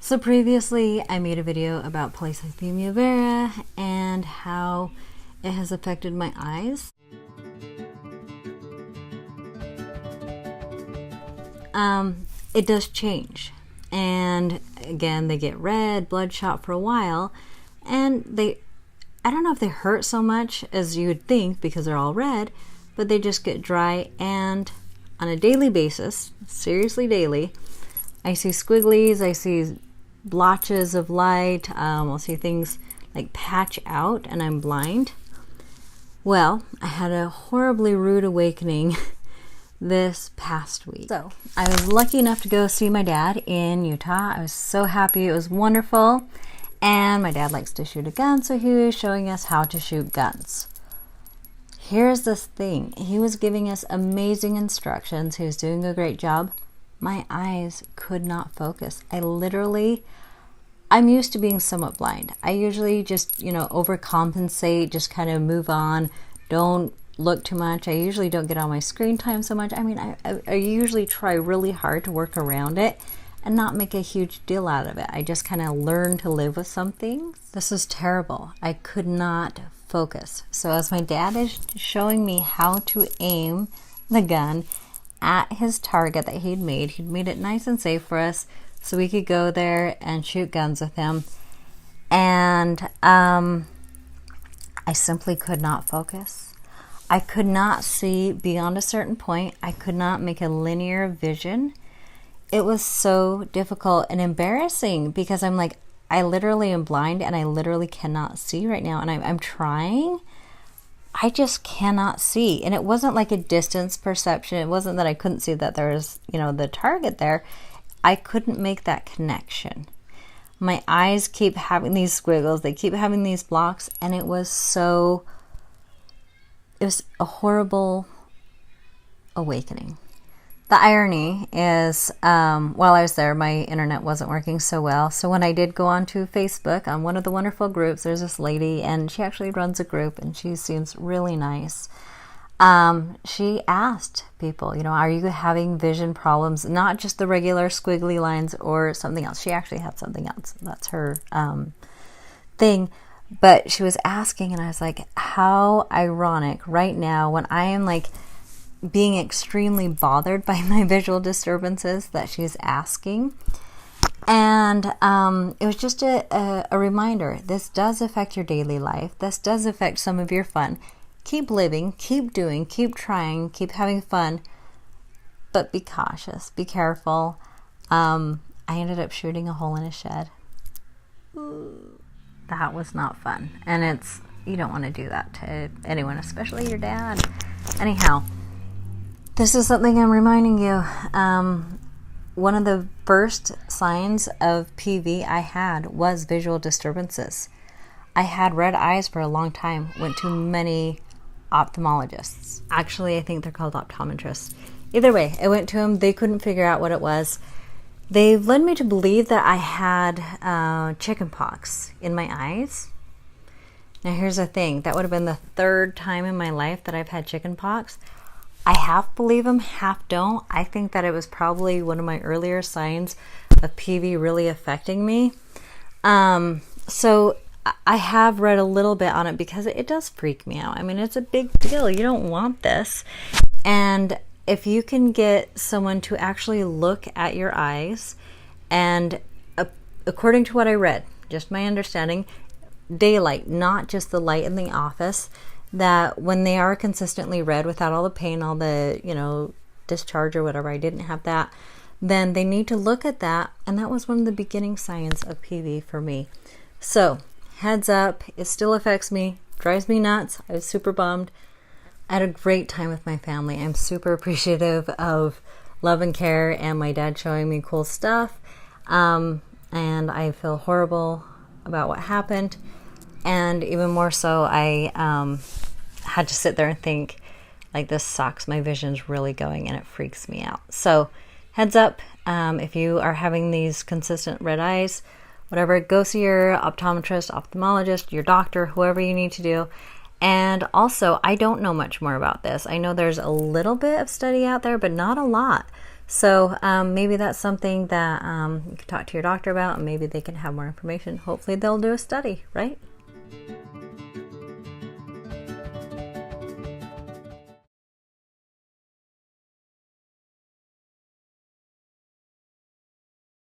So previously I made a video about Polycythemia Vera and how it has affected my eyes. It does change, and again they get red, bloodshot for a while, and I don't know if they hurt so much as you would think because they're all red, but they just get dry, and on a daily basis, seriously daily, I see squigglies, I see blotches of light, I'll see things like patch out and I'm blind. Well, I had a horribly rude awakening this past week. So I was lucky enough to go see my dad in Utah. I was so happy. It was wonderful. And my dad likes to shoot a gun, so he was showing us how to shoot guns. Here's this thing. He was giving us amazing instructions. He was doing a great job. My eyes could not focus. I'm used to being somewhat blind. I usually just, overcompensate, just kind of move on, don't look too much. I usually don't get on my screen time so much. I mean, I usually try really hard to work around it and not make a huge deal out of it. I just kind of learn to live with some things. This is terrible. I could not focus. So as my dad is showing me how to aim the gun at his target that he'd made it nice and safe for us so we could go there and shoot guns with him. And I simply could not focus. I could not see beyond a certain point. I could not make a linear vision. It was so difficult and embarrassing because I'm like, I literally am blind and I literally cannot see right now. And I'm trying. I just cannot see. And it wasn't like a distance perception. It wasn't that I couldn't see that there was, the target there. I couldn't make that connection. My eyes keep having these squiggles. They keep having these blocks. And it was a horrible awakening. The irony is, while I was there, my internet wasn't working so well. So when I did go onto Facebook, on one of the wonderful groups, there's this lady, and she actually runs a group, and she seems really nice. She asked people, are you having vision problems? Not just the regular squiggly lines or something else. She actually had something else. That's her thing. But she was asking, and I was like, how ironic right now when I am like being extremely bothered by my visual disturbances that she's asking. And it was just a reminder. This does affect your daily life. This does affect some of your fun. Keep living, keep doing, keep trying, keep having fun, but be cautious, be careful. I ended up shooting a hole in a shed. That was not fun. And you don't want to do that to anyone, especially your dad. Anyhow, this is something I'm reminding you. One of the first signs of PV I had was visual disturbances. I had red eyes for a long time, went to many ophthalmologists. Actually, I think they're called optometrists. Either way, I went to them. They couldn't figure out what it was. They led me to believe that I had chicken pox in my eyes. Now here's the thing. That would have been the third time in my life that I've had chicken pox. I half believe them, half don't. I think that it was probably one of my earlier signs of PV really affecting me. So I have read a little bit on it because it does freak me out. I mean, it's a big deal. You don't want this. And if you can get someone to actually look at your eyes, and according to what I read, just my understanding, daylight, not just the light in the office, that when they are consistently red without all the pain, all the, discharge or whatever, I didn't have that, then they need to look at that. And that was one of the beginning signs of PV for me. So heads up, it still affects me, drives me nuts. I was super bummed. I had a great time with my family. I'm super appreciative of love and care and my dad showing me cool stuff. And I feel horrible about what happened. And even more so, I had to sit there and think, like, this sucks. My vision's really going and it freaks me out. So heads up, if you are having these consistent red eyes, whatever, go see your optometrist, ophthalmologist, your doctor, whoever you need to do. And also, I don't know much more about this. I know there's a little bit of study out there, but not a lot. So maybe that's something that you could talk to your doctor about, and maybe they can have more information. Hopefully they'll do a study, right?